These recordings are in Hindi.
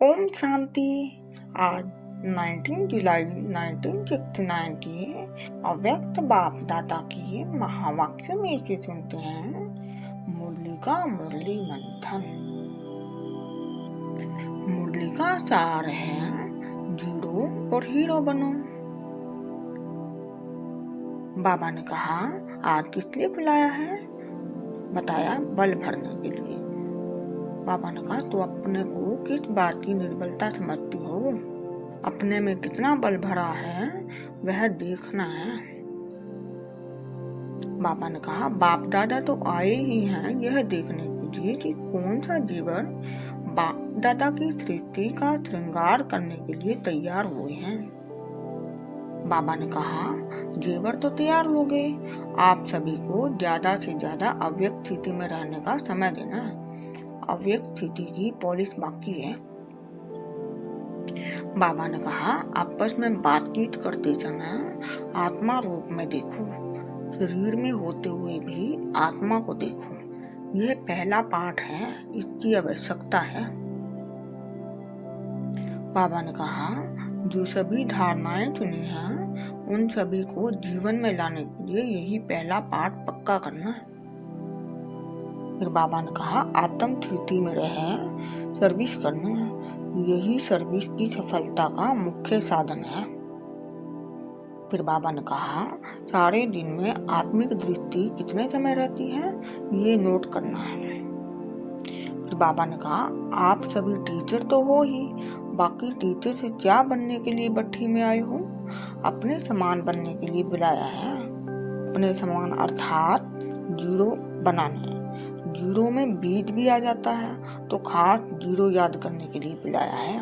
ओम शांति। आज 19 जुलाई 1969 के अव्यक्त बाप दादा के महावाक्यों में से सुनते हैं, मुरली का मुरली मंथन। मुरली का सार है, जीरो और हीरो बनो। बाबा ने कहा, आज किस लिए बुलाया है? बताया, बल भरने के लिए। बाबा ने कहा, तो अपने को किस बात की निर्बलता समझती हो? अपने में कितना बल भरा है वह देखना है। बाबा ने कहा, बाप दादा तो आए ही हैं यह देखने के लिए कि कौन सा जीवन बाप दादा की सृष्टि का श्रृंगार करने के लिए तैयार हुए हैं। बाबा ने कहा, जेवर तो तैयार हो गए, आप सभी को ज्यादा से ज्यादा अव्यक्त स्थिति में रहने का समय देना है। अव्यक्त स्थिति की पॉलिश बाकी है। बाबा ने कहा, आपस में बातचीत करते समय आत्मा रूप में देखो, शरीर में होते हुए भी आत्मा को देखो। यह पहला पाठ है, इसकी आवश्यकता है। बाबा ने कहा, जो सभी धारणाएं चुनी हैं उन सभी को जीवन में लाने के लिए यही पहला पाठ पक्का करना है। फिर बाबा ने कहा, आत्म स्थिति में रहे सर्विस करना है, यही सर्विस की सफलता का मुख्य साधन है। फिर बाबा ने कहा, सारे दिन में आत्मिक दृष्टि कितने समय रहती है ये नोट करना है। फिर बाबा ने कहा, आप सभी टीचर तो हो ही, बाकी टीचर से क्या बनने के लिए भट्ठी में आए हो? अपने समान बनने के लिए बुलाया है। अपने समान अर्थात जीरो बनाने। जीरो में बीज भी आ जाता है, तो खास जीरो याद करने के लिए बुलाया है।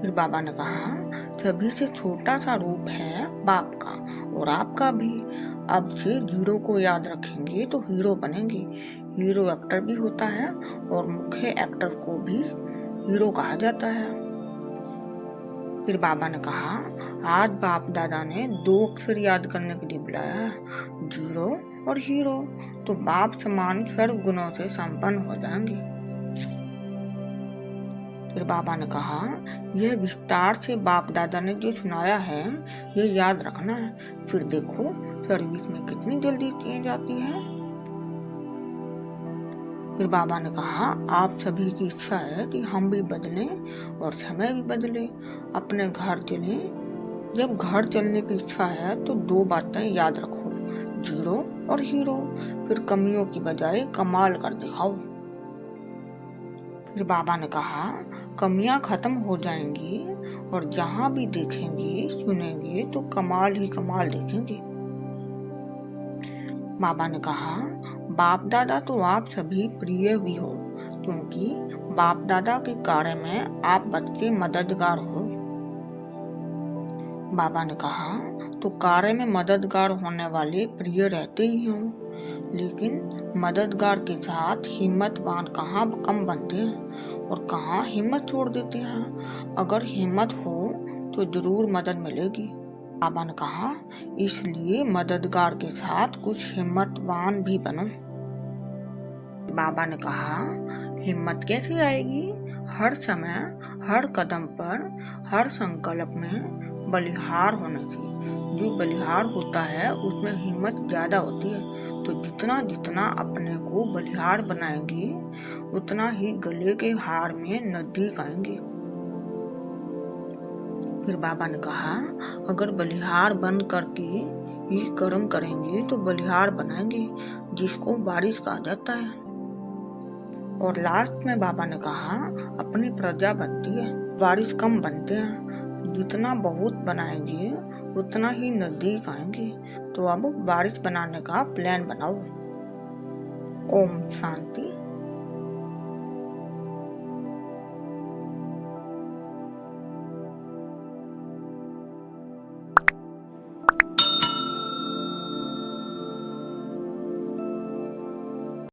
फिर बाबा ने कहा, सभी से छोटा सा रूप है बाप का और आपका भी। अब से जीरो को याद रखेंगे तो हीरो बनेंगे। हीरो एक्टर भी होता है और मुख्य एक्टर को भी हीरो कहा जाता है। फिर बाबा ने कहा, आज बाप दादा ने 2 अक्षर याद करने के लिए बुलाया है, जीरो और हीरो, तो बाप समान सर्व गुणों से संपन्न हो जाएंगे। फिर बाबा ने कहा, यह विस्तार से बाप दादा ने जो सुनाया है यह याद रखना है। फिर देखो सर्विस में कितनी जल्दी चेंज आती है। फिर बाबा ने कहा, आप सभी की इच्छा है कि हम भी बदलें और समय भी बदले, अपने घर चलें। जब घर चलने की इच्छा है तो 2 बातें याद रखो, जीरो और हीरो। फिर कमियों की बजाय कमाल कर दिखाओ। फिर बाबा ने कहा, कमियां खत्म हो जाएंगी और जहां भी देखेंगे सुनेंगे तो कमाल ही कमाल देखेंगे। बाबा ने कहा, बाप दादा तो आप सभी प्रिय भी हो, क्योंकि बाप दादा के कार्य में आप बच्चे मददगार हो। बाबा ने कहा, तो कार्य में मददगार होने वाले प्रिय रहते ही हों, लेकिन मददगार के साथ हिम्मतवान कहाँ कम बनते हैं और कहाँ हिम्मत छोड़ देते हैं। अगर हिम्मत हो तो जरूर मदद मिलेगी। बाबा ने कहा, इसलिए मददगार के साथ कुछ हिम्मतवान भी बनो। बाबा ने कहा, हिम्मत कैसे आएगी? हर समय, हर कदम पर, हर संकल्प में बलिहार होना चाहिए। जो बलिहार होता है उसमें हिम्मत ज्यादा होती है। तो जितना जितना अपने को बलिहार बनाएंगे उतना ही गले के हार में नजदीक आएंगे। फिर बाबा ने कहा, अगर बलिहार बन करके ही कर्म करेंगे तो बलिहार बनाएंगे, जिसको बारिश कहा जाता है। और लास्ट में बाबा ने कहा, अपनी प्रजा बनती है, बारिश कम बनते हैं। जितना बहुत बनाएंगे उतना ही नजदीक आएंगे। तो अब बारिश बनाने का प्लान बनाओ। ओम शांति।